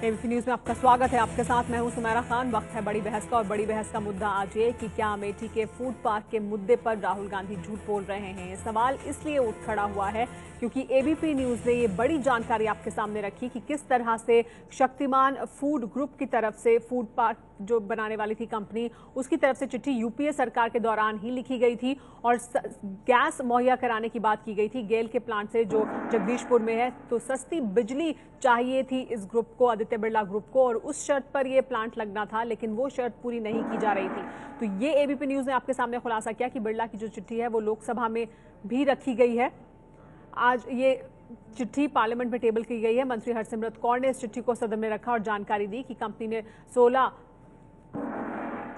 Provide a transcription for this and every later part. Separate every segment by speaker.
Speaker 1: ABP news में आपका स्वागत है। आपके साथ मैं हूं सुमेरा खान। वक्त है बड़ी बहस का और बड़ी बहस का मुद्दा आज ये कि क्या अमेठी के फूड पार्क के मुद्दे पर राहुल गांधी झूठ बोल रहे हैं। ये सवाल इसलिए उठ खड़ा हुआ है क्योंकि एबीपी न्यूज ने ये बड़ी जानकारी आपके सामने रखी कि किस तरह से शक्तिमान फूड ग्रुप की तरफ से फूड पार्क जो बनाने वाली थी कंपनी, उसकी तरफ से चिट्ठी यूपीए सरकार के दौरान ही लिखी गई थी और गैस मुहैया कराने की बात की गई थी गेल के प्लांट से जो जगदीशपुर में है। तो सस्ती बिजली चाहिए थी इस ग्रुप को, आदित्य बिरला ग्रुप को, और उस शर्त पर यह प्लांट लगना था, लेकिन वो शर्त पूरी नहीं की जा रही थी। तो ये एबीपी न्यूज ने आपके सामने खुलासा किया कि बिरला की जो चिट्ठी है वो लोकसभा में भी रखी गई है। आज ये चिट्ठी पार्लियामेंट में टेबल की गई है। मंत्री हरसिमरत कौर ने इस चिट्ठी को सदन में रखा और जानकारी दी कि कंपनी ने 16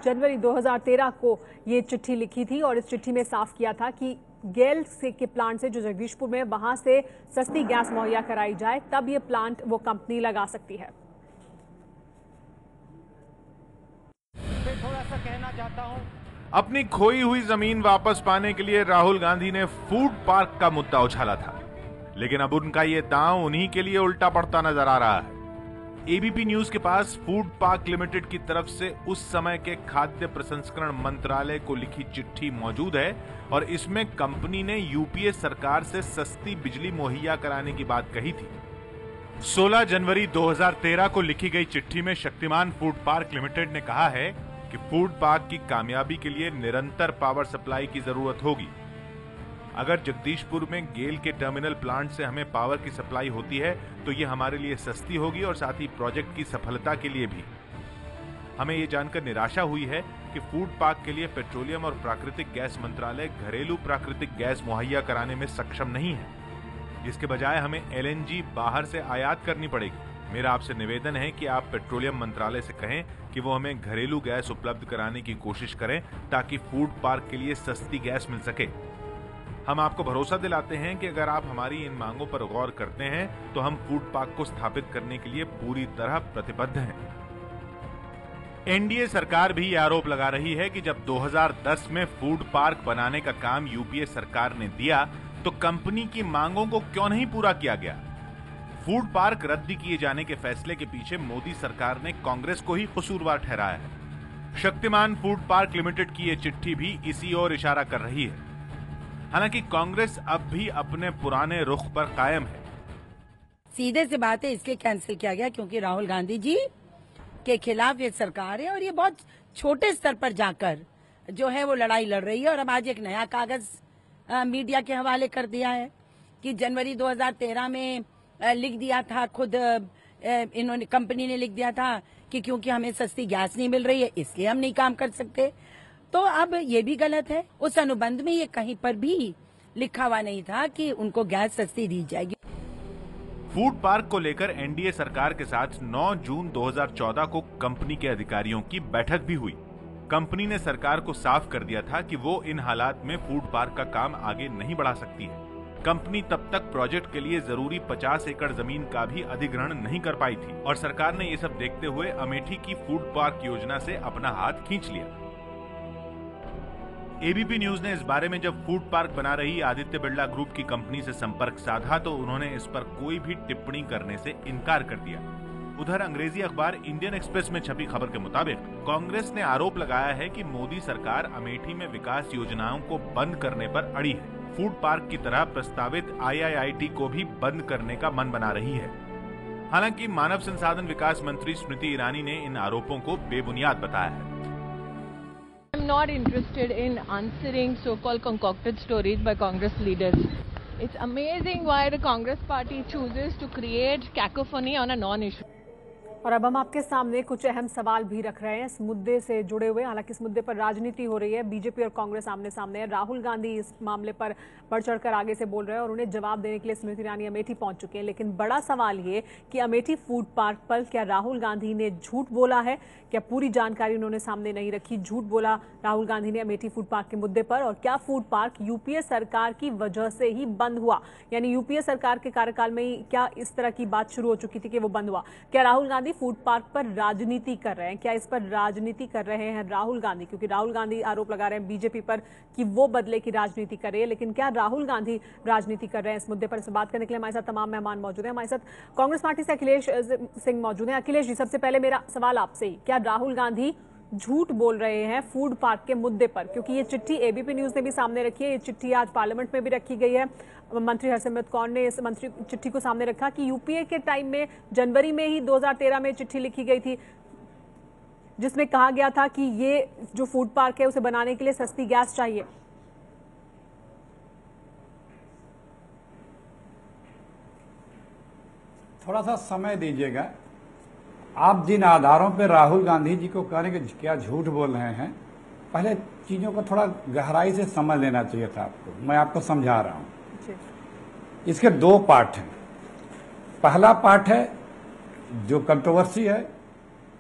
Speaker 1: जनवरी 2013 को ये चिट्ठी लिखी थी और इस चिट्ठी में साफ किया था कि गेल से के प्लांट से जो जगदीशपुर में, वहां से सस्ती गैस मुहैया कराई जाए, तब ये प्लांट वो कंपनी लगा सकती है।
Speaker 2: मैं थोड़ा सा कहना चाहता हूं,
Speaker 3: अपनी खोई हुई जमीन वापस पाने के लिए राहुल गांधी ने फूड पार्क का मुद्दा उछाला था, लेकिन अब उनका ये दांव उन्हीं के लिए उल्टा पड़ता नजर आ रहा है। एबीपी न्यूज के पास फूड पार्क लिमिटेड की तरफ से उस समय के खाद्य प्रसंस्करण मंत्रालय को लिखी चिट्ठी मौजूद है और इसमें कंपनी ने यूपीए सरकार से सस्ती बिजली मुहैया कराने की बात कही थी। 16 जनवरी 2013 को लिखी गई चिट्ठी में शक्तिमान फूड पार्क लिमिटेड ने कहा है कि फूड पार्क की कामयाबी के लिए निरंतर पावर सप्लाई की जरूरत होगी। अगर जगदीशपुर में गेल के टर्मिनल प्लांट से हमें पावर की सप्लाई होती है तो ये हमारे लिए सस्ती होगी और साथ ही प्रोजेक्ट की सफलता के लिए भी। हमें ये जानकर निराशा हुई है कि फूड पार्क के लिए पेट्रोलियम और प्राकृतिक गैस मंत्रालय घरेलू प्राकृतिक गैस मुहैया कराने में सक्षम नहीं है। इसके बजाय हमें एलएनजी बाहर से आयात करनी पड़ेगी। मेरा आपसे निवेदन है कि आप पेट्रोलियम मंत्रालय से कहें कि वो हमें घरेलू गैस उपलब्ध कराने की कोशिश करें ताकि फूड पार्क के लिए सस्ती गैस मिल सके। हम आपको भरोसा दिलाते हैं कि अगर आप हमारी इन मांगों पर गौर करते हैं तो हम फूड पार्क को स्थापित करने के लिए पूरी तरह प्रतिबद्ध हैं। एनडीए सरकार भी यह आरोप लगा रही है कि जब 2010 में फूड पार्क बनाने का काम यूपीए सरकार ने दिया तो कंपनी की मांगों को क्यों नहीं पूरा किया गया। फूड पार्क रद्द किए जाने के फैसले के पीछे मोदी सरकार ने कांग्रेस को ही कसूरवार ठहराया है। शक्तिमान फूड पार्क लिमिटेड की यह चिट्ठी भी इसी ओर इशारा कर रही है। हालांकि कांग्रेस अब भी अपने पुराने रुख पर कायम है।
Speaker 4: सीधे से बात है, इसलिए कैंसिल किया गया क्योंकि राहुल गांधी जी के खिलाफ ये सरकार है और ये बहुत छोटे स्तर पर जाकर जो है वो लड़ाई लड़ रही है। और अब आज एक नया कागज मीडिया के हवाले कर दिया है कि जनवरी 2013 में लिख दिया था, खुद इन्होंने कंपनी ने लिख दिया था कि क्योंकि हमें सस्ती गैस नहीं मिल रही है इसलिए हम नहीं काम कर सकते। तो अब ये भी गलत है। उस अनुबंध में ये कहीं पर भी लिखा हुआ नहीं था कि उनको गैस सस्ती दी जाएगी।
Speaker 3: फूड पार्क को लेकर एनडीए सरकार के साथ 9 जून 2014 को कंपनी के अधिकारियों की बैठक भी हुई। कंपनी ने सरकार को साफ कर दिया था कि वो इन हालात में फूड पार्क का काम आगे नहीं बढ़ा सकती है। कंपनी तब तक प्रोजेक्ट के लिए जरूरी 50 एकड़ जमीन का भी अधिग्रहण नहीं कर पाई थी और सरकार ने ये सब देखते हुए अमेठी की फूड पार्क योजना से अपना हाथ खींच लिया। एबीपी न्यूज ने इस बारे में जब फूड पार्क बना रही आदित्य बिरला ग्रुप की कंपनी से संपर्क साधा तो उन्होंने इस पर कोई भी टिप्पणी करने से इनकार कर दिया। उधर अंग्रेजी अखबार इंडियन एक्सप्रेस में छपी खबर के मुताबिक कांग्रेस ने आरोप लगाया है कि मोदी सरकार अमेठी में विकास योजनाओं को बंद करने पर अड़ी है। फूड पार्क की तरह प्रस्तावित आईआईटी को भी बंद करने का मन बना रही है। हालांकि मानव संसाधन विकास मंत्री स्मृति ईरानी ने इन आरोपों को बेबुनियाद बताया है।
Speaker 5: I'm not interested in answering so-called concocted stories by Congress leaders. It's amazing why the Congress party chooses to create cacophony on a non-issue.
Speaker 1: और अब हम आपके सामने कुछ अहम सवाल भी रख रहे हैं इस मुद्दे से जुड़े हुए। हालांकि इस मुद्दे पर राजनीति हो रही है, बीजेपी और कांग्रेस आमने सामने है। राहुल गांधी इस मामले पर बढ़ चढ़कर आगे से बोल रहे हैं और उन्हें जवाब देने के लिए स्मृति ईरानी अमेठी पहुंच चुके हैं। लेकिन बड़ा सवाल ये कि अमेठी फूड पार्क पर क्या राहुल गांधी ने झूठ बोला है, क्या पूरी जानकारी उन्होंने सामने नहीं रखी, झूठ बोला राहुल गांधी ने अमेठी फूड पार्क के मुद्दे पर, और क्या फूड पार्क यूपीए सरकार की वजह से ही बंद हुआ, यानी यूपीए सरकार के कार्यकाल में ही क्या इस तरह की बात शुरू हो चुकी थी कि वो बंद हुआ। क्या राहुल गांधी फूड पार्क पर राजनीति कर रहे हैं। क्या इस पर राजनीति कर रहे हैं राहुल गांधी? क्योंकि राहुल गांधी आरोप लगा रहे हैं बीजेपी पर कि वो बदले की राजनीति करे, लेकिन क्या राहुल गांधी राजनीति कर रहे हैं? इस मुद्दे पर बात करने के लिए हमारे साथ तमाम मेहमान मौजूद हैं। हमारे साथ कांग्रेस पार्टी से अखिलेश सिंह मौजूद हैं। अखिलेश जी, सबसे पहले मेरा सवाल आपसे ही, क्या राहुल गांधी झूठ बोल रहे हैं फूड पार्क के मुद्दे पर? क्योंकि ये चिट्ठी एबीपी न्यूज ने भी सामने रखी है, ये चिट्ठी आज पार्लियामेंट में भी रखी गई है। मंत्री हरसिमरत कौर ने इस मंत्री चिट्ठी को सामने रखा कि यूपीए के टाइम में जनवरी में ही 2013 में चिट्ठी लिखी गई थी, जिसमें कहा गया था कि ये जो फूड पार्क है उसे बनाने के लिए सस्ती गैस चाहिए।
Speaker 6: थोड़ा सा समय दीजिएगा। आप जिन आधारों पर राहुल गांधी जी को कह रहे हैं कि क्या झूठ बोल रहे हैं, पहले चीजों को थोड़ा गहराई से समझ लेना चाहिए था आपको। मैं आपको समझा रहा हूं। इसके दो पार्ट हैं। पहला पार्ट है जो कंट्रोवर्सी है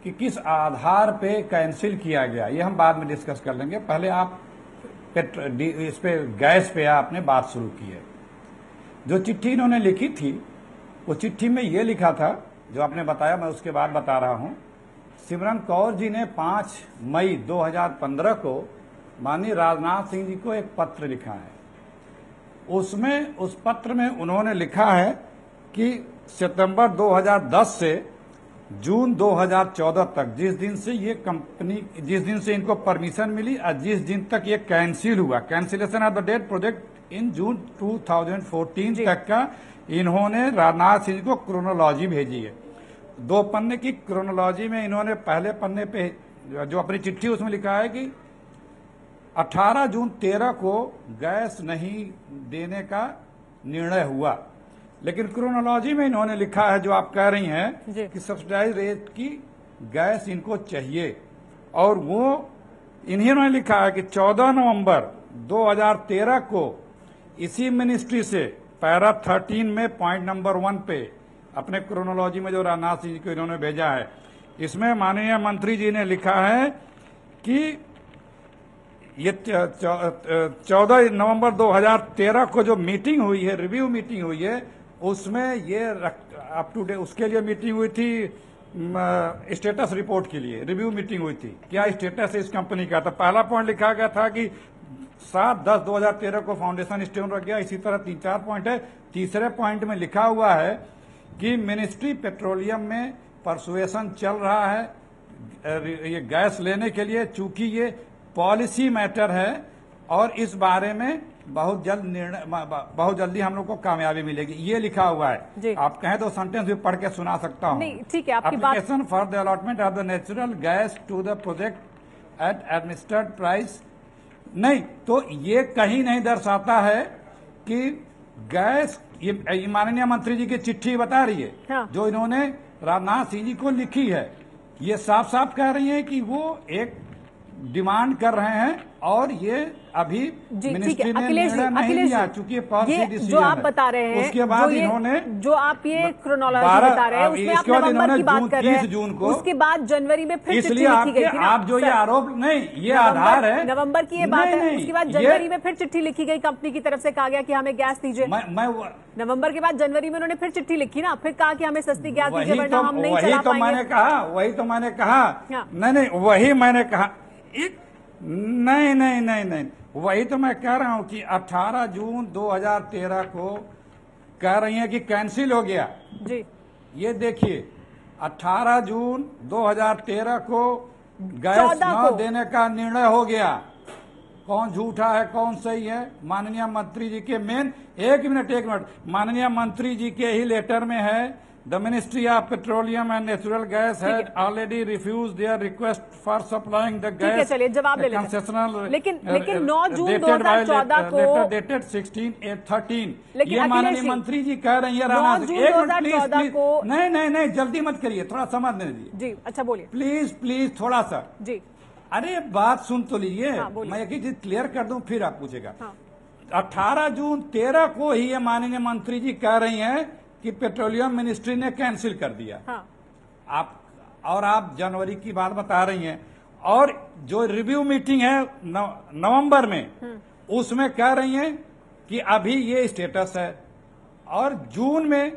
Speaker 6: कि किस आधार पे कैंसिल किया गया, ये हम बाद में डिस्कस कर लेंगे। पहले आप इस पे गैस पे आपने बात शुरू की है। जो चिट्ठी इन्होंने लिखी थी, वो चिट्ठी में ये लिखा था जो आपने बताया, मैं उसके बाद बता रहा हूं। सिमरन कौर जी ने 5 मई 2015 को माननीय राजनाथ सिंह जी को एक पत्र लिखा है। उसमें उस पत्र में उन्होंने लिखा है कि सितंबर 2010 से जून 2014 तक, जिस दिन से इनको परमिशन मिली और जिस दिन तक ये कैंसिल हुआ, cancellation of the date project in June 2014 तक का इन्होंने राजनाथ सिंह को क्रोनोलॉजी भेजी है। 2 पन्ने की क्रोनोलॉजी में इन्होंने पहले पन्ने पे जो अपनी चिट्ठी उसमें लिखा है कि 18 जून 13 को गैस नहीं देने का निर्णय हुआ, लेकिन क्रोनोलॉजी में इन्होंने लिखा है जो आप कह रही हैं कि सब्सिडाइज रेट की गैस इनको चाहिए, और वो इन्होंने लिखा है कि 14 नवंबर 2013 को इसी मिनिस्ट्री से पैरा 13 में पॉइंट नंबर 1 पे अपने क्रोनोलॉजी में जो राजनाथ सिंह जी को इन्होंने भेजा है, इसमें माननीय मंत्री जी ने लिखा है कि ये 14 नवंबर 2013 को जो मीटिंग हुई है, रिव्यू मीटिंग हुई है, उसमें ये अप टू डेट उसके लिए मीटिंग हुई थी, स्टेटस रिपोर्ट के लिए रिव्यू मीटिंग हुई थी। क्या स्टेटस है इस कंपनी का? तो पहला पॉइंट लिखा गया था कि 7/10/2013 को फाउंडेशन स्टोन रख गया। इसी तरह 3-4 पॉइंट है। तीसरे पॉइंट में लिखा हुआ है कि मिनिस्ट्री पेट्रोलियम में परसुएशन चल रहा है ये गैस लेने के लिए, चूंकि ये पॉलिसी मैटर है और इस बारे में बहुत जल्दी हम लोग को कामयाबी मिलेगी, ये लिखा हुआ है। आप कहें तो सेंटेंस भी पढ़ के सुना सकता हूं।
Speaker 1: नहीं, ठीक है, आपकी बात।
Speaker 6: Application for the allotment of the natural gas to the project at administered price. नहीं, तो ये कहीं नहीं दर्शाता है कि गैस, ये माननीय मंत्री जी की चिट्ठी बता रही है। हाँ। जो इन्होंने राजनाथ सिंह जी को लिखी है, ये साफ साफ कह रही है कि वो एक डिमांड कर रहे हैं और ये अभी मिनिस्ट्री ने निर्णय नहीं लिया, चूंकि पॉलिसी डिसीजन
Speaker 1: जो आप बता रहे हैं,
Speaker 6: उसके बाद इन्होंने
Speaker 1: जो आप ये क्रोनोलॉजी बता रहे हैं उसमें आप नवंबर की बात कर रहे हैं,
Speaker 6: 30 जून को,
Speaker 1: उसके बाद जनवरी में फिर चिट्ठी
Speaker 6: इसलिए
Speaker 1: लिखी गई थी ना?
Speaker 6: आप जो ये आरोप, नहीं, ये आधार है
Speaker 1: नवंबर की ये बात है। उसके बाद जनवरी में फिर चिट्ठी लिखी गई, कंपनी की तरफ से कहा गया कि हमें गैस दीजिए। नवंबर के बाद जनवरी में उन्होंने फिर चिट्ठी लिखी ना, फिर कहा कि हमें सस्ती गैस दीजिए वरना हम नहीं चला पाएंगे।
Speaker 6: वही तो मैंने कहा नहीं, वही मैंने कहा नहीं, वही तो मैं कह रहा हूं कि 18 जून 2013 को कह रही हैं कि कैंसिल हो गया
Speaker 1: जी। ये
Speaker 6: देखिए 18 जून 2013 को गैस न देने का निर्णय हो गया। कौन झूठा है कौन सही है? माननीय मंत्री जी के एक मिनट माननीय मंत्री जी के ही लेटर में है, the ministry of petroleum and natural gas had already refuse their request for supplying the gas.
Speaker 1: चलिए जवाब ले लेते हैं। लेकिन 9 जून 2014 को
Speaker 6: डेटेड 16/8/13 ये माननीय मंत्री जी कह रही है।
Speaker 1: 9 जून 2014 को
Speaker 6: नहीं, जल्दी मत करिए, थोड़ा समझने दीजिए
Speaker 1: जी। अच्छा बोलिए
Speaker 6: प्लीज थोड़ा सा
Speaker 1: जी।
Speaker 6: अरे बात सुन तो लीजिए।
Speaker 1: हाँ,
Speaker 6: मैं एक ही चीज क्लियर कर दूं फिर आप पूछेगा।
Speaker 1: हाँ।
Speaker 6: 18 जून 13 को ही ये माननीय मंत्री जी कह रही हैं कि पेट्रोलियम मिनिस्ट्री ने कैंसिल कर दिया। हाँ। आप जनवरी की बात बता रही हैं, और जो रिव्यू मीटिंग है नवंबर में, उसमें कह रही हैं कि अभी ये स्टेटस है, और जून में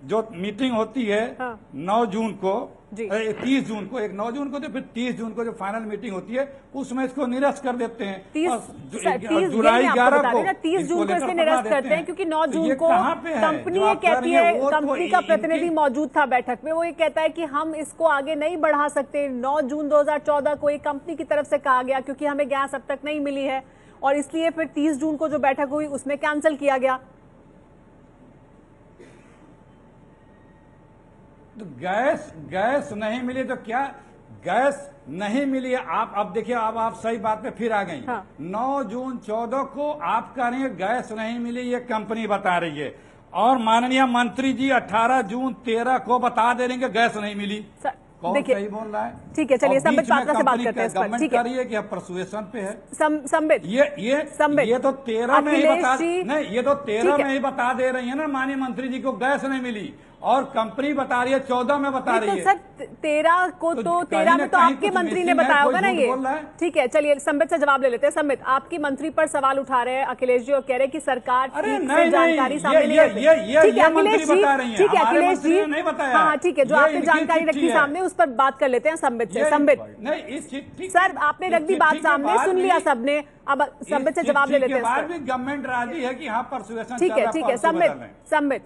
Speaker 6: जो मीटिंग होती है
Speaker 1: हाँ।
Speaker 6: 9 जून को,
Speaker 1: जी।
Speaker 6: 30 जून को, एक 9 जून को तो फिर 30 जून को जो फाइनल मीटिंग होती है उसमें इसको निरस्त कर देते हैं।
Speaker 1: 30
Speaker 6: जुलाई 11 को
Speaker 1: 30 जून को इसमें निरस्त करते हैं क्योंकि 9 जून को कंपनी ये कहती
Speaker 6: कहती
Speaker 1: है, कंपनी का प्रतिनिधि मौजूद था बैठक में, वो ये कहता है कि हम इसको आगे नहीं बढ़ा सकते। 9 जून 2014 को एक कंपनी की तरफ से कहा गया क्योंकि हमें गैस अब तक नहीं मिली है और इसलिए फिर 30 जून को जो बैठक हुई उसमें कैंसिल किया गया।
Speaker 6: तो गैस नहीं मिली तो क्या गैस नहीं मिली? आप अब देखिए, अब आप सही बात पे फिर आ गई।
Speaker 1: हाँ।
Speaker 6: 9 जून 14 को आप कह रही है गैस नहीं मिली, ये कंपनी बता रही है, और माननीय मंत्री जी 18 जून 13 को बता दे रहे हैं कि गैस नहीं मिली। कौन सही बोल रहा है?
Speaker 1: ठीक है, चलिए संबित पात्रा से बात करते हैं इस पर।
Speaker 6: गवर्नमेंट
Speaker 1: ठीक
Speaker 6: कर
Speaker 1: है,
Speaker 6: रही है कि अब परसुएशन पे है।
Speaker 1: संबित
Speaker 6: ये तो 13 में ही बता नहीं, ये तो 13
Speaker 1: ठीक है।
Speaker 6: में ही बता दे रही है ना माननीय मंत्री जी को गैस नहीं मिली, और कंपनी बता रही है 14 में बता रही है।
Speaker 1: सर 13 को तो 13 में तो आपके मंत्री ने बताया होगा ना ये। ठीक है, चलिए संबित से जवाब ले लेते हैं। संबित, आपकी मंत्री पर सवाल उठा रहे हैं अखिलेश जी और कह रहे हैं कि सरकार ठीक से जानकारी सामने नहीं रखती। ठीक है अखिलेश जी, ठीक है अखिलेश जी,
Speaker 6: नहीं बताया।
Speaker 1: हाँ ठीक है, जो आपने जानकारी रखी सामने उस पर बात कर लेते हैं संबित से। संबित
Speaker 6: नहीं,
Speaker 1: सर आपने रख दी बात सामने, सुन लिया सबने, अब संबित से जवाब ले लेते हैं।
Speaker 6: गवर्नमेंट राजी है कि हाँ परसुएशन।
Speaker 1: ठीक है संबित,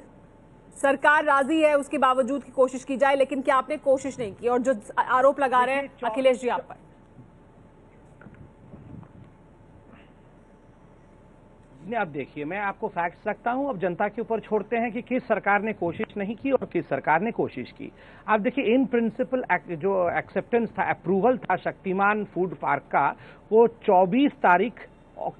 Speaker 1: सरकार राजी है उसके बावजूद की कोशिश की जाए, लेकिन क्या आपने कोशिश नहीं की? और जो आरोप लगा रहे हैं अखिलेश जी आप पर।
Speaker 2: अब देखिए, मैं आपको फैक्ट्स रखता हूं, अब जनता के ऊपर छोड़ते हैं कि किस सरकार ने कोशिश नहीं की और किस सरकार ने कोशिश की। आप देखिए, इन प्रिंसिपल जो एक्सेप्टेंस था, अप्रूवल था शक्तिमान फूड पार्क का, वो 24 तारीख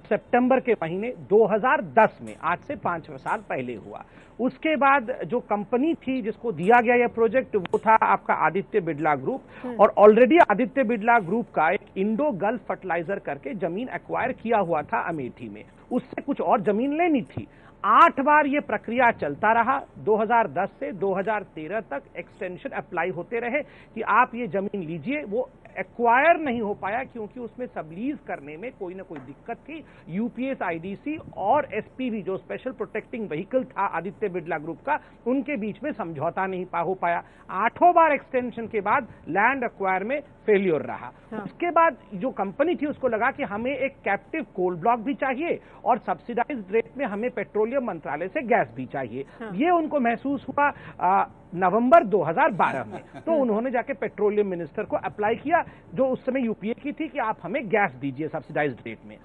Speaker 2: सितंबर के महीने 2010 में, आज से 5 साल पहले हुआ। उसके बाद जो कंपनी थी जिसको दिया गया यह प्रोजेक्ट, वो था आपका आदित्य बिरला ग्रुप, और ऑलरेडी आदित्य बिरला ग्रुप का एक इंडो गल्फ फर्टिलाइजर करके जमीन एक्वायर किया हुआ था अमेठी में, उससे कुछ और जमीन लेनी थी। 8 बार ये प्रक्रिया चलता रहा, 2010 से 2013 तक एक्सटेंशन अप्लाई होते रहे कि आप ये जमीन लीजिए। वो एक्वायर नहीं हो पाया क्योंकि उसमें सबलीज करने में कोई ना कोई दिक्कत थी। यूपीएस आईडीसी और एसपीवी जो स्पेशल प्रोटेक्टिंग व्हीकल था आदित्य बिरला ग्रुप का, उनके बीच में समझौता नहीं हो पाया। 8 बार एक्सटेंशन के बाद लैंड एक्वायर में फेल्योर रहा। हाँ। उसके बाद जो कंपनी थी उसको लगा कि हमें एक कैप्टिव कोल ब्लॉक भी चाहिए और सब्सिडाइज्ड रेट में हमें पेट्रोलियम मंत्रालय से गैस भी चाहिए। हाँ। ये उनको महसूस हुआ नवंबर 2012 में, तो उन्होंने जाके पेट्रोलियम मिनिस्टर को अप्लाई किया, जो उस समय यूपीए की थी, कि आप हमें गैस दीजिए सब्सिडाइज्ड रेट में।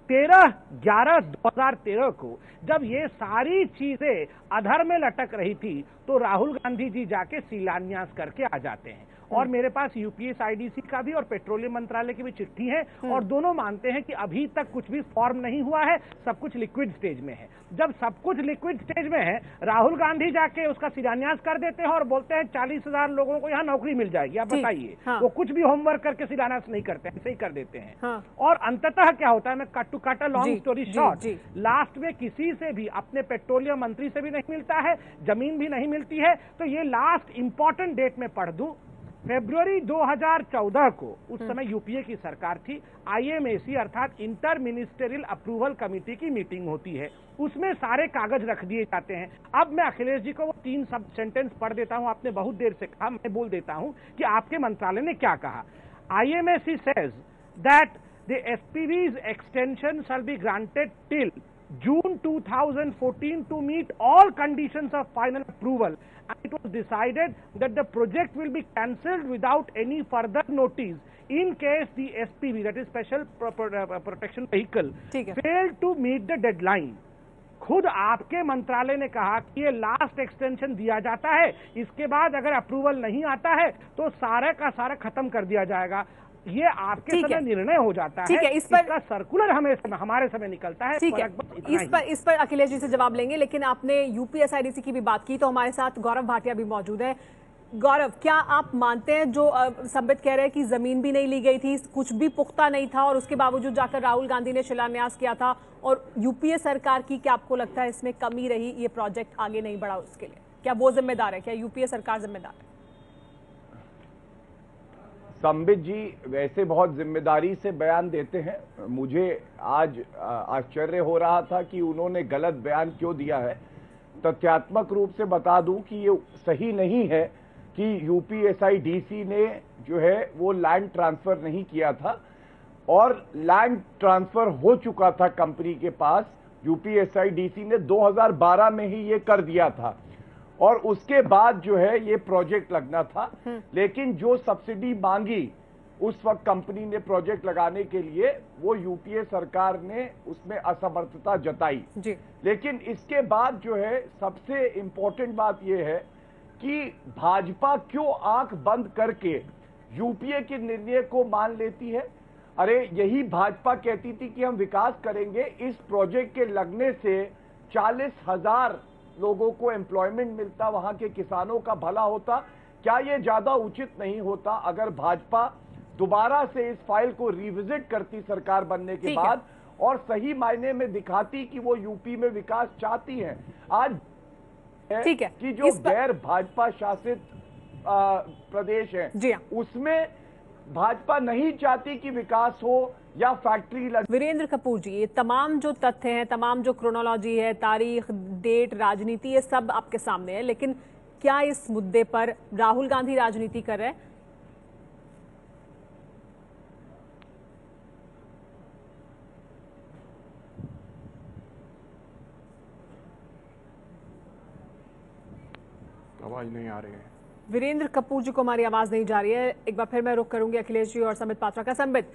Speaker 2: 13/11/2013 को जब ये सारी चीजें अधर में लटक रही थी, तो राहुल गांधी जी जाके शिलान्यास करके आ जाते हैं। और मेरे पास यूपीएस आईडीसी का भी और पेट्रोलियम मंत्रालय की भी चिट्ठी है, और दोनों मानते हैं कि अभी तक कुछ भी फॉर्म नहीं हुआ है, सब कुछ लिक्विड स्टेज में है। जब सब कुछ लिक्विड स्टेज में है, राहुल गांधी जाके उसका शिलान्यास कर देते हैं और बोलते हैं 40,000 लोगों को यहाँ नौकरी मिल जाएगी। आप बताइए। हाँ। वो कुछ भी होमवर्क करके शिलान्यास नहीं करते, ऐसे ही कर देते हैं। हाँ। और अंततः क्या होता है, मैं cut to cut a long story short, last में किसी से भी, अपने पेट्रोलियम मंत्री से भी नहीं मिलता है, जमीन भी नहीं मिलती है। तो ये लास्ट इंपॉर्टेंट डेट में पढ़ दूं, फरवरी 2014 को, उस समय यूपीए की सरकार थी, आईएमएसी अर्थात इंटर मिनिस्टेरियल अप्रूवल कमेटी की मीटिंग होती है, उसमें सारे कागज रख दिए जाते हैं। अब मैं अखिलेश जी को वो 3 सब सेंटेंस पढ़ देता हूं, आपने बहुत देर से कहा, मैं बोल देता हूं कि आपके मंत्रालय ने क्या कहा। IMAC says that the SPVs extension shall be granted till June 2014 to meet all conditions of final approval, and it was decided that the project will be cancelled without any further notice in case the SPV, that is Special Protection Vehicle, failed to meet the deadline. खुद आपके मंत्रालय ने कहा कि ये last extension दिया जाता है, इसके बाद अगर अप्रूवल नहीं आता है तो सारा का सारा खत्म कर दिया जाएगा। ये आपके समय निर्णय हो जाता है, इस पर इसका सर्कुलर हमारे समय निकलता है।
Speaker 1: ठीक है, इस पर अखिलेश जी से जवाब लेंगे, लेकिन आपने यूपीएसआईडीसी की भी बात की, तो हमारे साथ गौरव भाटिया भी मौजूद है। गौरव, क्या आप मानते हैं जो संबित कह रहे हैं कि जमीन भी नहीं ली गई थी, कुछ भी पुख्ता नहीं था, और उसके बावजूद जाकर राहुल गांधी ने शिलान्यास किया था, और यूपीए सरकार की, क्या आपको लगता है इसमें कमी रही, ये प्रोजेक्ट आगे नहीं बढ़ा उसके लिए? क्या वो जिम्मेदार है, क्या यूपीए सरकार जिम्मेदार है?
Speaker 7: संबित जी वैसे बहुत जिम्मेदारी से बयान देते हैं। मुझे आज आश्चर्य हो रहा था कि उन्होंने गलत बयान क्यों दिया है। तथ्यात्मक रूप से बता दूं कि ये सही नहीं है कि यूपीएसआईडीसी ने जो है वो लैंड ट्रांसफर नहीं किया था, और लैंड ट्रांसफर हो चुका था कंपनी के पास। यूपीएसआईडीसी ने 2012 में ही ये कर दिया था, और उसके बाद जो है ये प्रोजेक्ट लगना था। लेकिन जो सब्सिडी मांगी उस वक्त कंपनी ने प्रोजेक्ट लगाने के लिए, वो यूपीए सरकार ने उसमें असमर्थता जताई
Speaker 1: जी।
Speaker 7: लेकिन इसके बाद जो है सबसे इंपॉर्टेंट बात यह है कि भाजपा क्यों आंख बंद करके यूपीए के निर्णय को मान लेती है। अरे यही भाजपा कहती थी कि हम विकास करेंगे, इस प्रोजेक्ट के लगने से 40,000 लोगों को एम्प्लॉयमेंट मिलता, वहां के किसानों का भला होता। क्या यह ज्यादा उचित नहीं होता अगर भाजपा दोबारा से इस फाइल को रिविजिट करती सरकार बनने के बाद, और सही मायने में दिखाती कि वो यूपी में विकास चाहती है। आज
Speaker 1: ठीक है
Speaker 7: कि जो गैर भाजपा शासित प्रदेश है
Speaker 1: जी हाँ,
Speaker 7: उसमें भाजपा नहीं चाहती कि विकास हो या फैक्ट्री
Speaker 1: वीरेंद्र कपूर जी, ये तमाम जो तथ्य हैं, तमाम जो क्रोनोलॉजी है, तारीख, डेट, राजनीति, ये सब आपके सामने है, लेकिन क्या इस मुद्दे पर राहुल गांधी राजनीति कर रहे हैं?
Speaker 7: आवाज नहीं आ रही है।
Speaker 1: वीरेंद्र कपूर जी को हमारी आवाज नहीं जा रही है। एक बार फिर मैं रुख करूंगी अखिलेश जी और संबित पात्रा का। संबित,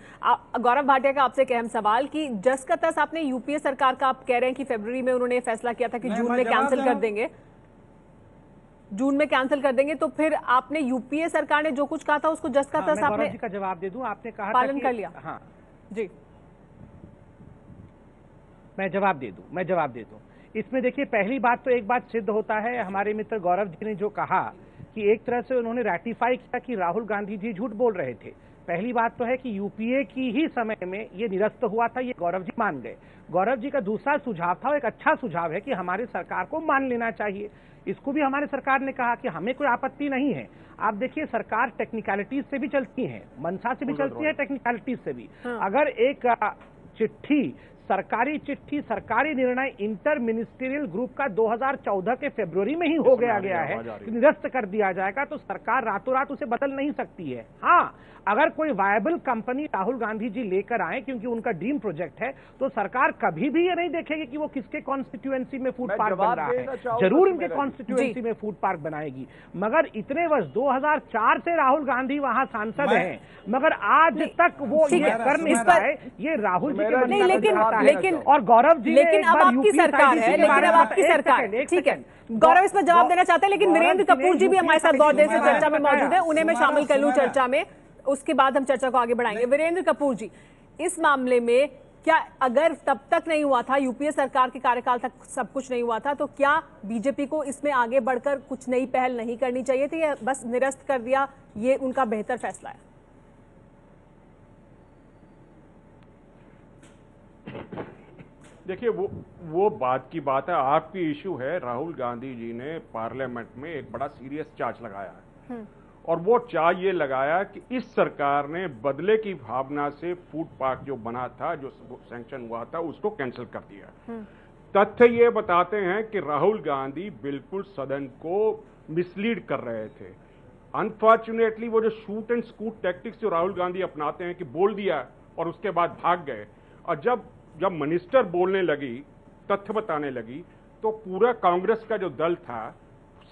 Speaker 1: गौरव भाटिया का आपसे एक अहम सवाल कि जस का तस आपने यूपीए सरकार का, आप कह रहे हैं कि फरवरी में उन्होंने फैसला किया था कि जून में कैंसिल कर देंगे, तो फिर आपने यूपीए सरकार ने जो कुछ कहा था उसको जस का तस आपने
Speaker 2: का जवाब दे दूं, आपने कहा
Speaker 1: पालन कर लिया?
Speaker 2: हाँ
Speaker 1: जी,
Speaker 2: मैं जवाब दे दूं। इसमें देखिए, पहली बात तो एक बात सिद्ध होता है, हमारे मित्र गौरव जी ने जो कहा कि एक तरह से उन्होंने रैटिफाई किया कि राहुल गांधी जी झूठ बोल रहे थे। पहली बात तो है कि यूपीए की ही समय में ये निरस्त हुआ था, ये गौरव जी मान गए। गौरव जी का दूसरा सुझाव था, एक अच्छा सुझाव है कि हमारी सरकार को मान लेना चाहिए। इसको भी हमारे सरकार ने कहा कि हमें कोई आपत्ति नहीं है। आप देखिए, सरकार टेक्निकलिटीज से भी चलती है, मनसा से भी चलती है, टेक्निकलिटीज से भी। अगर एक चिट्ठी, सरकारी चिट्ठी, सरकारी निर्णय इंटर मिनिस्ट्रियल ग्रुप का 2014 के फरवरी में ही हो गया है, निरस्त कर दिया जाएगा, तो सरकार रातों रात उसे बदल नहीं सकती है। हाँ, अगर कोई वायबल कंपनी राहुल गांधी जी लेकर आए, क्योंकि उनका ड्रीम प्रोजेक्ट है, तो सरकार कभी भी ये नहीं देखेगी कि वो किसके कॉन्स्टिट्यूएंसी में फूड पार्क बन रहा है। जरूर उनके कॉन्स्टिट्यूएंसी में फूड पार्क बनाएगी, मगर इतने वर्ष 2004 से राहुल गांधी वहां सांसद हैं, मगर आज तक वो ये कर नहीं पाए। ये राहुल जी के
Speaker 1: लेकिन
Speaker 2: और गौरव जी,
Speaker 1: लेकिन अब आपकी सरकार है, लेकिन अब आपकी सरकार, ठीक है, गौरव इस पर जवाब देना चाहते हैं, लेकिन वीरेंद्र कपूर जी भी हमारे साथ बहुत देर से चर्चा में मौजूद है, उन्हें मैं शामिल कर लूं चर्चा में, उसके बाद हम चर्चा को आगे बढ़ाएंगे। वीरेंद्र कपूर जी, इस मामले में क्या, अगर तब तक नहीं हुआ था, यूपीए सरकार के कार्यकाल तक सब कुछ नहीं हुआ था, तो क्या बीजेपी को इसमें आगे बढ़कर कुछ नई पहल नहीं करनी चाहिए थी, या बस निरस्त कर दिया, ये उनका बेहतर फैसला है?
Speaker 8: देखिए, वो बात की बात है, आपकी इशू है। राहुल गांधी जी ने पार्लियामेंट में एक बड़ा सीरियस चार्ज लगाया है, और वो चार्ज ये लगाया कि इस सरकार ने बदले की भावना से फूड पार्क जो बना था, जो सैंक्शन हुआ था, उसको कैंसिल कर दिया। तथ्य ये बताते हैं कि राहुल गांधी बिल्कुल सदन को मिसलीड कर रहे थे। अनफॉर्चुनेटली वो जो शूट एंड स्कूट टैक्टिक्स जो राहुल गांधी अपनाते हैं कि बोल दिया और उसके बाद भाग गए, और जब मिनिस्टर बोलने लगी, तथ्य बताने लगी, तो पूरा कांग्रेस का जो दल था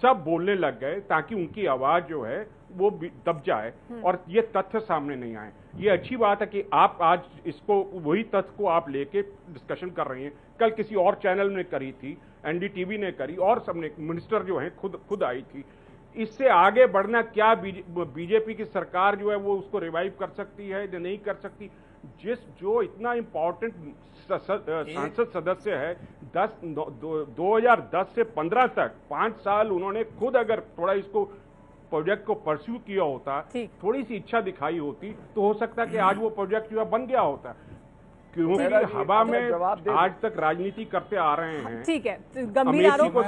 Speaker 8: सब बोलने लग गए ताकि उनकी आवाज जो है वो दब जाए और ये तथ्य सामने नहीं आए। ये अच्छी बात है कि आप आज इसको, वही तथ्य को आप लेके डिस्कशन कर रही हैं। कल किसी और चैनल ने करी थी, एनडीटीवी ने करी, और सबने, मिनिस्टर जो है खुद आई थी। इससे आगे बढ़ना क्या बीजेपी की सरकार जो है वो उसको रिवाइव कर सकती है या नहीं कर सकती? जो इतना इंपॉर्टेंट सांसद सदस्य है, 2010 से 15 तक 5 साल उन्होंने खुद अगर थोड़ा इसको प्रोजेक्ट को परस्यू किया होता, थोड़ी सी इच्छा दिखाई होती, तो हो सकता है कि आज वो प्रोजेक्ट जो है बन गया होता। क्योंकि
Speaker 7: मेरा जी,
Speaker 8: हवा
Speaker 7: अपना
Speaker 8: में
Speaker 7: जवाब दे
Speaker 8: आज तक राजनीति करते आ रहे हैं।
Speaker 1: ठीक है, गंभीर
Speaker 8: अमेठी
Speaker 1: आरोप।
Speaker 8: को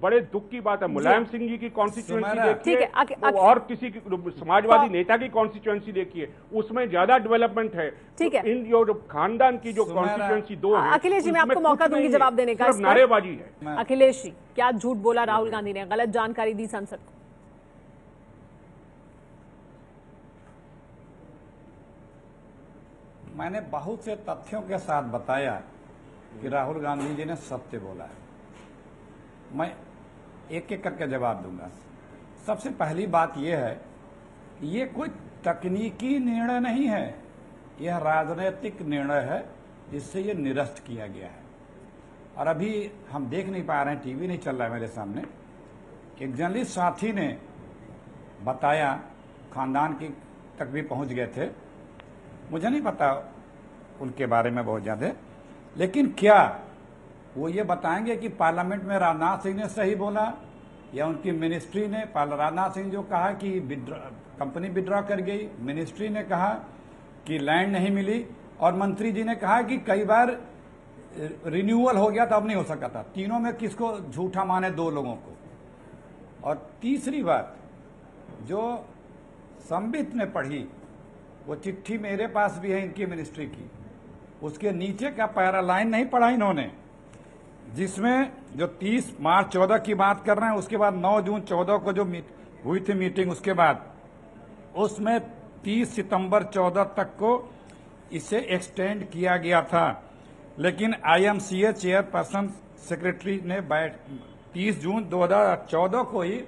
Speaker 8: बड़े दुख की बात है, मुलायम सिंह जी की कॉन्स्टिट्यूएंसी
Speaker 1: ठीक
Speaker 8: देखिए,
Speaker 1: है,
Speaker 8: तो और किसी की समाजवादी नेता की कॉन्स्टिट्यूएंसी देखिए, उसमें ज्यादा डेवलपमेंट है।
Speaker 1: ठीक है,
Speaker 8: इन जो खानदान की जो कॉन्स्टिट्यूएंसी दो है,
Speaker 1: अखिलेश जी मैं आपको मौका दूंगी जवाब देने का।
Speaker 8: सिर्फ नारेबाजी है।
Speaker 1: अखिलेश जी, क्या झूठ बोला राहुल गांधी ने, गलत जानकारी दी संसद को?
Speaker 6: मैंने बहुत से तथ्यों के साथ बताया कि राहुल गांधी जी ने सत्य बोला है। मैं एक एक करके जवाब दूंगा। सबसे पहली बात यह है, ये कोई तकनीकी निर्णय नहीं है, यह राजनीतिक निर्णय है जिससे ये निरस्त किया गया है। और अभी हम देख नहीं पा रहे हैं, टीवी नहीं चल रहा है मेरे सामने, एक जर्नलिस्ट साथी ने बताया, खानदान की तक भी पहुंच गए थे, मुझे नहीं पता उनके बारे में बहुत ज्यादा, लेकिन क्या वो ये बताएंगे कि पार्लियामेंट में राजनाथ सिंह ने सही बोला या उनकी मिनिस्ट्री ने? राजनाथ सिंह जो कहा कि कंपनी विड्रॉ कर गई, मिनिस्ट्री ने कहा कि लैंड नहीं मिली, और मंत्री जी ने कहा कि कई बार रिन्यूअल हो गया तो अब नहीं हो सका था। तीनों में किसको झूठा माने? दो लोगों को। और तीसरी बात, जो संबित ने पढ़ी, वो चिट्ठी मेरे पास भी है इनकी मिनिस्ट्री की, उसके नीचे का पैरा लाइन नहीं पढ़ा इन्होंने, जिसमें जो 30 मार्च 14 की बात कर रहे हैं, उसके बाद 9 जून 14 को जो हुई थी मीटिंग, उसके बाद उसमें 30 सितंबर 14 तक को इसे एक्सटेंड किया गया था, लेकिन IMCA चेयरपर्सन सेक्रेटरी ने 30 जून 2014 को ही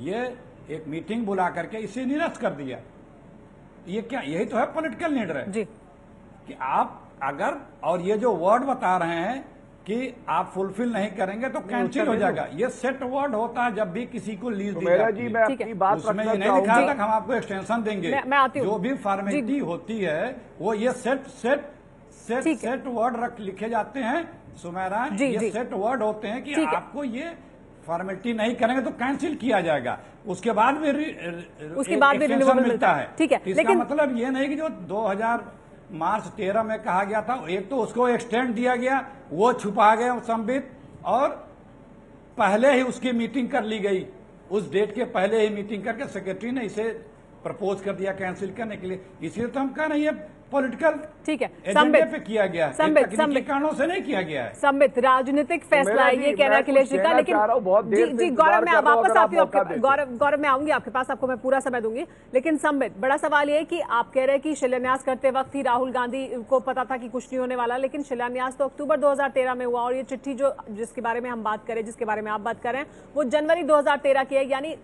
Speaker 6: ये एक मीटिंग बुला करके इसे निरस्त कर दिया। ये क्या, यही तो है पॉलिटिकल निर्णय
Speaker 1: जी,
Speaker 6: कि आप अगर, और ये जो वर्ड बता रहे हैं कि आप फुलफिल नहीं करेंगे तो कैंसिल हो जाएगा, ये सेट वर्ड होता है जब भी किसी को लीज दी जाती है।
Speaker 7: मैं अपनी बात
Speaker 6: उसमें
Speaker 7: रखना
Speaker 6: ये नहीं लिखा था कि हम आपको एक्सटेंशन देंगे।
Speaker 1: मैं आती हूं।
Speaker 6: जो भी फॉर्मेलिटी होती है वो ये सेट वर्ड लिखे जाते हैं सुमेरा, ये सेट वर्ड होते हैं कि आपको ये फॉर्मेलिटी नहीं करेंगे तो कैंसिल किया जाएगा, उसके बाद भी रिन्यूअल मिलता है।
Speaker 1: ठीक है,
Speaker 6: इसका मतलब ये नहीं कि जो 2000 मार्च 13 में कहा गया था, एक तो उसको एक्सटेंड दिया गया, वो छुपा गया संबित, और पहले ही उसकी मीटिंग कर ली गई, उस डेट के पहले ही मीटिंग करके सेक्रेटरी ने इसे प्रपोज कर दिया कैंसिल करने के लिए। इसलिए तो हम कह रहे हैं पॉलिटिकल, ठीक है, एजेंडे पे किया गया है, तकनीकी कारणों से नहीं किया गया है।
Speaker 1: संबित, राजनीतिक फैसला है ये, कहना अखिलेश जी का। लेकिन जी गौरव, मैं वापस आती हूँ आपके, गौरव मैं आऊंगी आपके पास, आपको मैं पूरा समय दूंगी। लेकिन संबित, बड़ा सवाल ये है कि आप कह रहे हैं कि शिलान्यास करते वक्त ही राहुल गांधी को पता था कि कुछ नहीं होने वाला, लेकिन शिलान्यास तो अक्टूबर 2013 में हुआ, और ये चिट्ठी जो जिसके बारे में हम बात करें, जिसके बारे में आप बात कर रहे हैं, वो जनवरी 2013 की है। यानी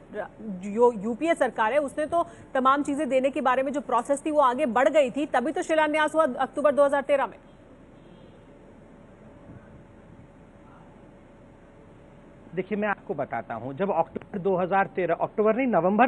Speaker 1: जो यूपीए सरकार है उसने तो तमाम चीजें देने के बारे में जो प्रोसेस थी वो आगे बढ़ गई थी, तभी तो शिलान्यास हुआ अक्टूबर 2013 में।
Speaker 2: देखिए, मैं आपको बताता हूं, जब नवंबर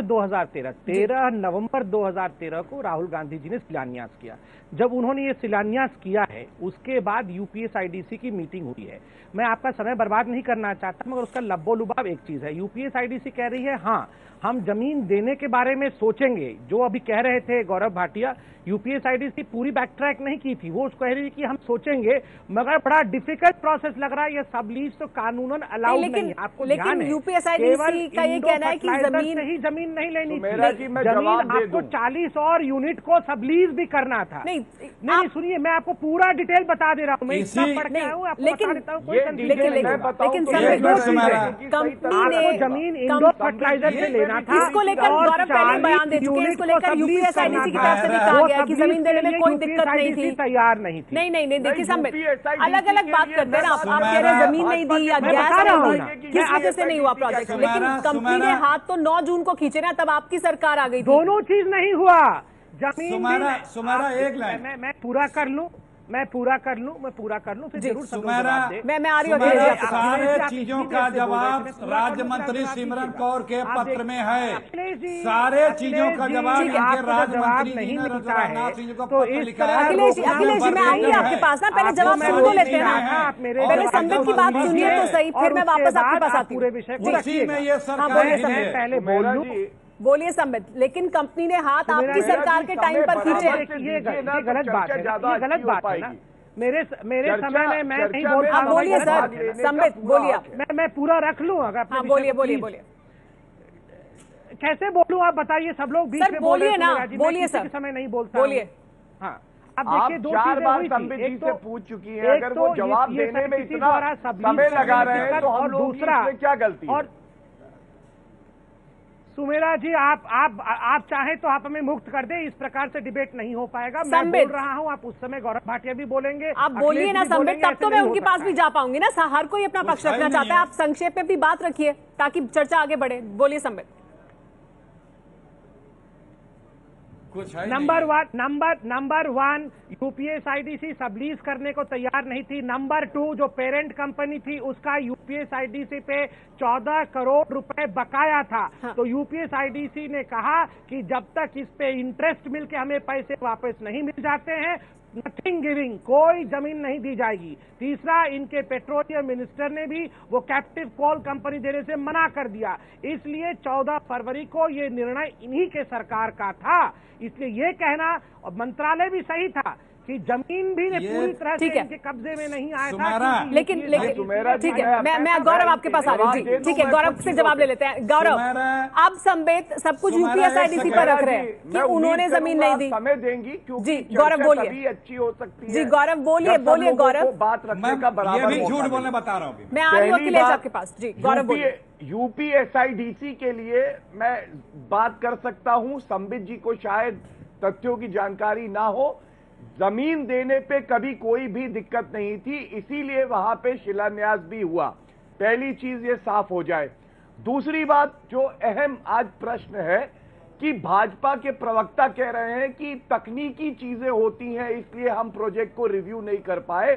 Speaker 2: 2013 13 नवंबर 2013 को राहुल गांधी जी ने शिलान्यास किया। जब उन्होंने ये शिलान्यास किया है, उसके बाद यूपीएसआईडीसी की मीटिंग हुई है। मैं आपका समय बर्बाद नहीं करना चाहता, मगर उसका लब्बो लुबाब एक चीज है। यूपीएसआईडीसी कह रही है हाँ हम जमीन देने के बारे में सोचेंगे, जो अभी कह रहे थे गौरव भाटिया, यूपीएसआईडीसी पूरी बैक ट्रैक नहीं की थी, वो कह रही थी कि हम सोचेंगे, मगर बड़ा डिफिकल्ट प्रोसेस लग रहा है, ये सब लीज तो कानूनन अलाउड नहीं है। आपको ध्यान है,
Speaker 1: यूपीएसआईडीसी का ये कहना है कि
Speaker 2: जमीन नहीं लेनी थी, जमीन आपको 40 और यूनिट को सब लीज भी करना था। नहीं सुनिए, मैं आपको पूरा डिटेल बता दे रहा हूँ, मैं इतना पढ़ के आया हूँ, आपको बता देता हूँ, आपको जमीन इंडो फर्टिलाइजर से लेना था,
Speaker 1: इसको लेकर गौरव पहले बयान दे चुके हैं, इसको लेकर यूपीएसआईडीसी की तरफ से भी कहा गया कि जमीन देने में कोई दिक्कत नहीं थी,
Speaker 2: तैयार नहीं थी।
Speaker 1: नहीं देखिए संबित, अलग अलग बात करते हैं ना, आप कह रहे हैं जमीन नहीं दी या गैस नहीं दी, किस वजह से नहीं हुआ प्रोजेक्ट, लेकिन कंपनी ने हाथ तो 9 जून को खींचे ना, तब आपकी सरकार आ गई थी।
Speaker 2: दोनों चीज नहीं हुआ। जमीन
Speaker 6: सुमेरा एक लाइन
Speaker 2: मैं पूरा कर लूं, फिर जरूर
Speaker 6: सुमेरा,
Speaker 1: मैं आ रही हूँ।
Speaker 6: सारे चीजों का जवाब राज्य मंत्री सिमरन कौर के पत्र में है, सारे चीजों का जवाब इनके राज्य मंत्री
Speaker 2: नहीं
Speaker 6: राजनाथ सिंह को पत्र लिखा है।
Speaker 1: अखिलेश जी मैं आऊंगी आपके पास ना, पहले जवाब सुन तो लेते हैं ना, पहले संबित की बात सुनिए तो सही, फिर मैं वापस आपके पास आती हूँ।
Speaker 6: उसी में ये सरकार
Speaker 2: पहले बोल लूं,
Speaker 1: बोलिए संबित, लेकिन कंपनी ने हाथ आपकी सरकार के टाइम पर खींचे।
Speaker 2: ये गलत बात है, ये गलत बात है ना। मेरे समय में मैं नहीं बोल
Speaker 1: रहा। बोलिए सर, संबित बोलिए आप।
Speaker 2: मैं पूरा रख लूं अगर।
Speaker 1: हाँ बोलिए बोलिए बोलिए।
Speaker 2: कैसे बोलूं आप बताइए, सब लोग बीच में
Speaker 1: बोलिए ना, बोलिए सर।
Speaker 2: समय नहीं बोलता,
Speaker 1: बोलिए।
Speaker 2: हाँ अब देखिए, दो
Speaker 7: 4
Speaker 2: चीजें
Speaker 7: बार
Speaker 2: हुई
Speaker 7: संबित
Speaker 2: थी।
Speaker 7: जी से पूछ चुकी है, अगर वो जवाब देने में इतना समय लगा रहे हैं तो हम लोग इसमें क्या गलती है?
Speaker 2: और सुमेरा जी, आप चाहें तो आप हमें मुक्त कर दें, इस प्रकार से डिबेट नहीं हो पाएगा। मैं बोल रहा हूं, आप उस समय गौरव भाटिया भी बोलेंगे,
Speaker 1: आप बोलिए ना संबित, तब तो मैं उनके पास भी जा पाऊंगी ना। हर कोई अपना पक्ष रखना चाहता है, आप संक्षेप में भी बात रखिए ताकि चर्चा आगे बढ़े। बोलिए Sambit.
Speaker 2: Number one UPSIDC sublease करने को तैयार नहीं थी। नंबर 2 जो पेरेंट कंपनी थी उसका यूपीएसआईडीसी पे 14 करोड़ रुपए बकाया था। हाँ। तो यूपीएसआईडीसी ने कहा कि जब तक इस पे इंटरेस्ट मिलके हमें पैसे वापस नहीं मिल जाते हैं, नथिंग गिविंग, कोई जमीन नहीं दी जाएगी। तीसरा, इनके पेट्रोलियम मिनिस्टर ने भी वो कैप्टिव कोल कंपनी देने से मना कर दिया। इसलिए 14 फरवरी को ये निर्णय इन्हीं के सरकार का था। इसलिए ये कहना, और मंत्रालय भी सही था कि जमीन भी पूरी तरह से इनके कब्जे में नहीं आया था।
Speaker 1: लेकिन ठीक है, मैं गौरव आपके पास आ रही हूँ जी। ठीक है, गौरव से जवाब ले लेते हैं। गौरव, अब संबित सब कुछ यूपीएसआईडीसी पर रख रहे हैं कि उन्होंने जमीन नहीं दी।
Speaker 7: समय देंगी
Speaker 1: जी गौरव बोलिए।
Speaker 7: अच्छी हो सकती है।
Speaker 1: जी गौरव बोलिए गौरव।
Speaker 7: बात रखने का बराबर
Speaker 6: झूठ बोलने बता रहा हूँ।
Speaker 1: मैं आ रही हूँ अखिलेश आपके पास। जी गौरव बोलिए।
Speaker 7: यूपीएसआईडीसी के लिए मैं बात कर सकता हूं, संबित जी को शायद तथ्यों की जानकारी ना हो। जमीन देने पे कभी कोई भी दिक्कत नहीं थी, इसीलिए वहां पे शिलान्यास भी हुआ। पहली चीज ये साफ हो जाए। दूसरी बात जो अहम आज प्रश्न है कि भाजपा के प्रवक्ता कह रहे हैं कि तकनीकी चीजें होती हैं इसलिए हम प्रोजेक्ट को रिव्यू नहीं कर पाए।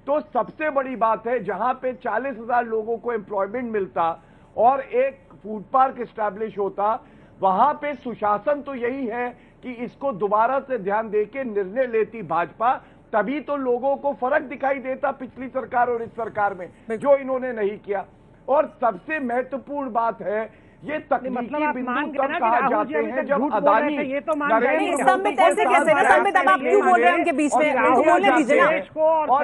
Speaker 7: तो सबसे बड़ी बात है, जहां पे 40,000 लोगों को एम्प्लॉयमेंट मिलता और एक फूड पार्क एस्टैब्लिश होता, वहां पे सुशासन तो यही है कि इसको दोबारा से ध्यान देके निर्णय लेती भाजपा, तभी तो लोगों को फर्क दिखाई देता पिछली सरकार और इस सरकार में, जो इन्होंने नहीं किया। और सबसे महत्वपूर्ण बात है, ये तकनीकी बिंदु तब कहा जाते हैं जब अदानी।
Speaker 1: ये तो संबित ऐसे कैसे ना संबित, अब आप क्यों बोल रहे हैं उनके बीच में? उनको बोलने दीजिए ना।
Speaker 7: और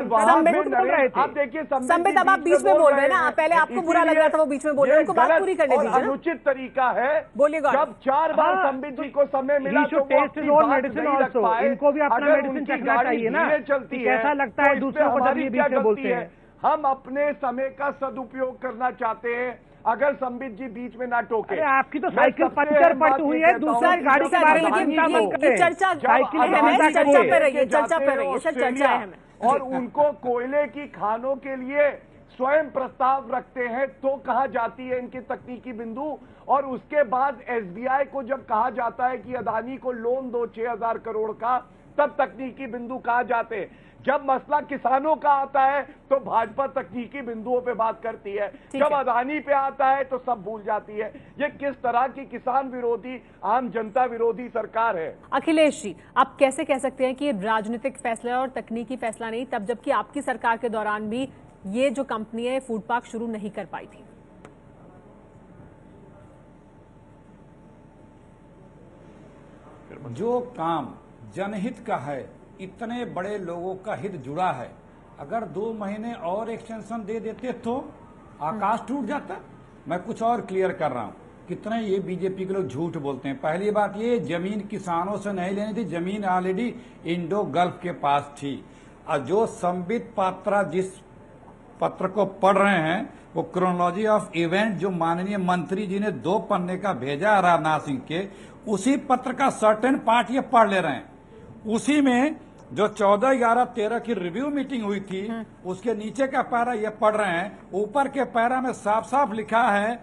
Speaker 7: आप देखिए
Speaker 1: संबित, अब आप बीच में बोल रहे हैं ना, पहले आपको बुरा लग रहा था वो बीच में बोल रहे हैं, उनको बात पूरी करने दीजिए।
Speaker 7: अनुचित तरीका है।
Speaker 1: बोलिए
Speaker 7: जब 4 बार संबित जी को समय मिला तो वो अपनी बात नहीं रख पाए।
Speaker 2: इनको भी अपना मेडिसिन चखना चाहिए ना,
Speaker 7: चलती है,
Speaker 2: कैसा लगता है दूसरों को जब ये बीच में बोलते हैं।
Speaker 7: हम अपने समय का सदुपयोग करना चाहते हैं, अगर संबित जी बीच में ना टोके।
Speaker 2: आपकी तो साइकिल पंचर पड़ी हुई है, दूसरा गाड़ी के बारे में
Speaker 1: चर्चा पे रहिए, चर्चा पे रहिए सर, चर्चा है।
Speaker 7: और उनको कोयले की खानों के लिए स्वयं प्रस्ताव रखते हैं तो कहा जाती है इनकी तकनीकी बिंदु। और उसके बाद एसबीआई को जब कहा जाता है कि अदानी को लोन दो 6,000 करोड़ का, तब तकनीकी बिंदु कहा जाते हैं। जब मसला किसानों का आता है तो भाजपा तकनीकी बिंदुओं पे बात करती है, जब अदानी पे आता है तो सब भूल जाती है। ये किस तरह की किसान विरोधी, आम जनता विरोधी सरकार है?
Speaker 1: अखिलेश जी, आप कैसे कह सकते हैं कि ये राजनीतिक फैसला और तकनीकी फैसला नहीं, तब जबकि आपकी सरकार के दौरान भी ये जो कंपनी है फूड पार्क शुरू नहीं कर पाई थी?
Speaker 6: जो काम जनहित का है, इतने बड़े लोगों का हित जुड़ा है, अगर 2 महीने और एक्सटेंशन दे देते तो आकाश टूट जाता। मैं कुछ और क्लियर कर रहा हूं, कितने ये बीजेपी के लोग झूठ बोलते हैं। पहली बात, ये जमीन किसानों से नहीं लेनी थी, जमीन ऑलरेडी इंडो गल्फ के पास थी। और जो संबित पात्रा जिस पत्र को पढ़ रहे हैं, वो क्रोनोलॉजी ऑफ इवेंट जो माननीय मंत्री जी ने 2 पन्ने का भेजा राजनाथ सिंह के, उसी पत्र का सर्टेन पार्ट ये पढ़ ले रहे हैं। उसी में जो 14/11/13 की रिव्यू मीटिंग हुई थी, उसके नीचे का पैरा ये पढ़ रहे हैं। ऊपर के पैरा में साफ साफ लिखा है,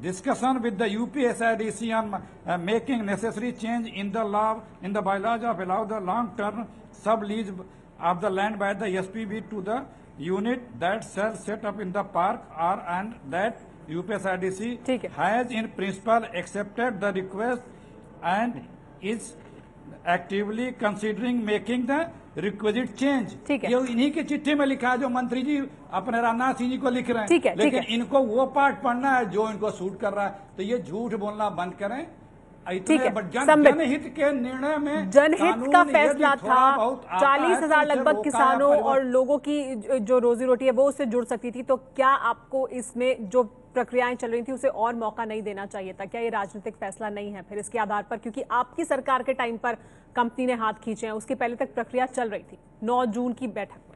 Speaker 6: discussion with the UPSIDC on making necessary change in the law in the bylaws of allow the long term sub lease of the land by the SPB to the unit that sell set up in the park are and that UPSIDC has in principle accepted the request and is actively considering making the requisite change.
Speaker 1: ठीक है।
Speaker 6: ये इन्हीं की चिट्ठी में लिखा है जो मंत्री जी अपने राजनाथ सिंह जी को लिख रहे हैं।
Speaker 1: ठीक है, ठीक
Speaker 6: लेकिन
Speaker 1: है।
Speaker 6: इनको वो पार्ट पढ़ना है जो इनको सूट कर रहा है, तो ये झूठ बोलना बंद करें।
Speaker 1: ठीक है,
Speaker 6: जनहित के निर्णय में
Speaker 1: जनहित का फैसला था। 40,000
Speaker 6: तो
Speaker 1: लगभग किसानों और लोगों की जो रोजी रोटी है वो उससे जुड़ सकती थी। तो क्या आपको इसमें जो प्रक्रियाएं चल रही थी उसे और मौका नहीं देना चाहिए था? क्या ये राजनीतिक फैसला नहीं है फिर इसके आधार पर? क्योंकि आपकी सरकार के टाइम पर कंपनी ने हाथ खींचे हैं, उसके पहले तक प्रक्रिया चल रही थी 9 जून की बैठक में।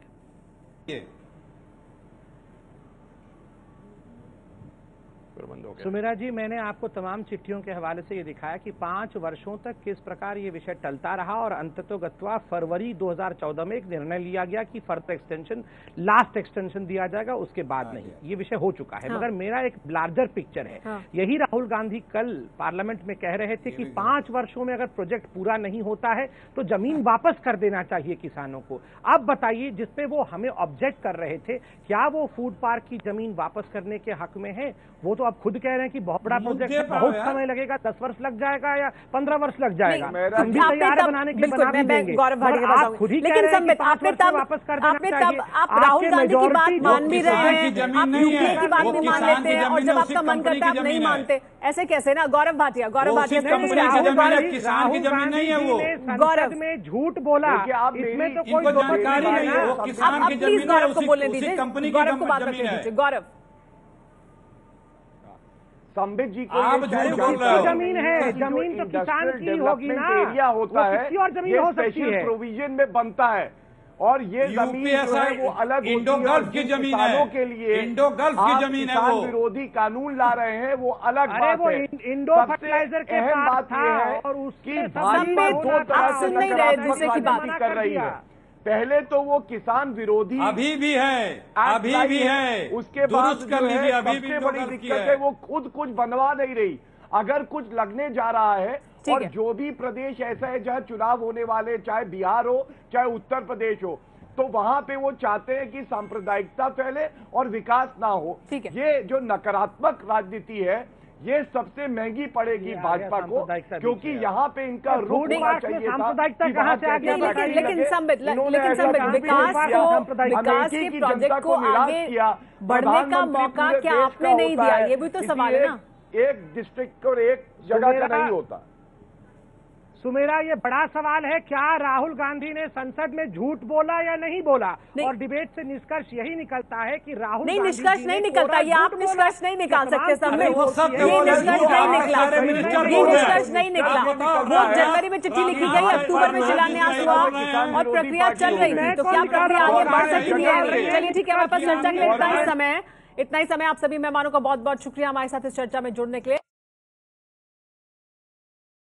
Speaker 2: सुमेरा जी, मैंने आपको तमाम चिट्ठियों के हवाले से ये दिखाया कि 5 वर्षों तक किस प्रकार ये विषय टलता रहा और अंततोगत्वा फरवरी 2014 में एक निर्णय लिया गया कि फर्दर एक्सटेंशन, लास्ट एक्सटेंशन दिया जाएगा, उसके बाद नहीं। ये विषय हो चुका है। मगर मेरा एक लार्जर पिक्चर है। यही राहुल गांधी कल पार्लियामेंट में कह रहे थे कि 5 वर्षों में अगर प्रोजेक्ट पूरा नहीं होता है तो जमीन वापस कर देना चाहिए किसानों को। अब बताइए, जिसपे वो हमें ऑब्जेक्ट कर रहे थे, क्या वो फूड पार्क की जमीन वापस करने के हक में है? वो तो अब खुद कह रहे हैं कि बहुत बड़ा प्रोजेक्ट है, बहुत समय लगेगा, 10 वर्ष लग जाएगा या 15 वर्ष लग जाएगा। हम भी तैयार है बनाने के लिए, बना भी देंगे।
Speaker 1: गौरव भाटिया
Speaker 2: आप खुद ही कह रहे हैं कि 5 वर्ष में वापस कर देना चाहिए।
Speaker 1: आप राहुल गांधी की बात मान भी रहे हैं, आप यूपीए की बात भी मान लेते हैं, और जब आपका मन करता है आप नहीं मानते। ऐसे कैसे ना गौरव भाटिया?
Speaker 6: किसान की जमीन नहीं है वो।
Speaker 2: गौरव में झूठ बोला, इसमें तो कोई
Speaker 6: जानकारी नहीं है। वो किसान की जमीन है,
Speaker 1: गौरव को बोलने दीजिए,
Speaker 6: कंपनी
Speaker 1: गौरव को बात
Speaker 6: जमीन है।
Speaker 1: गौरव,
Speaker 7: संबित जी को
Speaker 6: आप झूठ बोल रहे हो।
Speaker 2: जमीन है, जमीन तो किसान की होगी ना,
Speaker 7: एरिया होता है,
Speaker 2: किसी और जमीन हो सकती है,
Speaker 7: प्रोविजन में बनता है। और ये जमीन जो है वो अलग
Speaker 6: इंडो गल्फ की जमीन है,
Speaker 7: के लिए
Speaker 6: इंडो गल्फ की जमीन है। वो
Speaker 7: विरोधी कानून ला रहे हैं, वो अलग बात
Speaker 2: वो
Speaker 7: है।
Speaker 2: इंडो फर्टिलाइजर के
Speaker 7: अहम
Speaker 2: पास
Speaker 7: बात
Speaker 2: था
Speaker 7: ये है
Speaker 2: और
Speaker 7: कि
Speaker 2: उसके
Speaker 7: भाजपा दो तरह से
Speaker 1: सुन नहीं रहे दूसरे की बात
Speaker 7: कर रही है। पहले तो वो किसान विरोधी
Speaker 6: अभी भी है, अभी भी है,
Speaker 7: उसके बाद
Speaker 6: दुरुस्त कर लीजिए। अभी भी
Speaker 7: बड़ी दिक्कत है वो खुद कुछ बनवा नहीं रही। अगर कुछ लगने जा रहा है, और जो भी प्रदेश ऐसा है जहां चुनाव होने वाले, चाहे बिहार हो चाहे उत्तर प्रदेश हो, तो वहां पे वो चाहते हैं कि सांप्रदायिकता फैले और विकास ना हो। ये जो नकारात्मक राजनीति है, ये सबसे महंगी पड़ेगी भाजपा को, क्योंकि यहाँ पे इनका रुख होना चाहिए था।
Speaker 1: लेकिन संबित विकास के प्रोजेक्ट को आगे बढ़ने का मौका क्या आपने नहीं दिया? ये भी तो सवाल है ना।
Speaker 7: एक डिस्ट्रिक्ट और एक जगह का नहीं होता।
Speaker 2: सुमेरा, ये बड़ा सवाल है, क्या राहुल गांधी ने संसद में झूठ बोला या नहीं बोला? और डिबेट से निष्कर्ष यही निकलता है कि राहुल
Speaker 1: नहीं, निष्कर्ष नहीं निकलता। ये आप निष्कर्ष नहीं निकाल सकते संबित, ये निष्कर्ष नहीं निकला, ये निष्कर्ष नहीं निकला। वो जनवरी में चिट्ठी लिखी गई, अक्टूबर में शिलान्यास हुआ और प्रक्रिया चल रही थी। तो क्या प्रक्रिया आगे बढ़ सकती है? चलिए ठीक है, हमारे पास चर्चा के लिए इतना ही समय आप सभी मेहमानों का बहुत बहुत शुक्रिया हमारे साथ इस चर्चा में जुड़ने के लिए।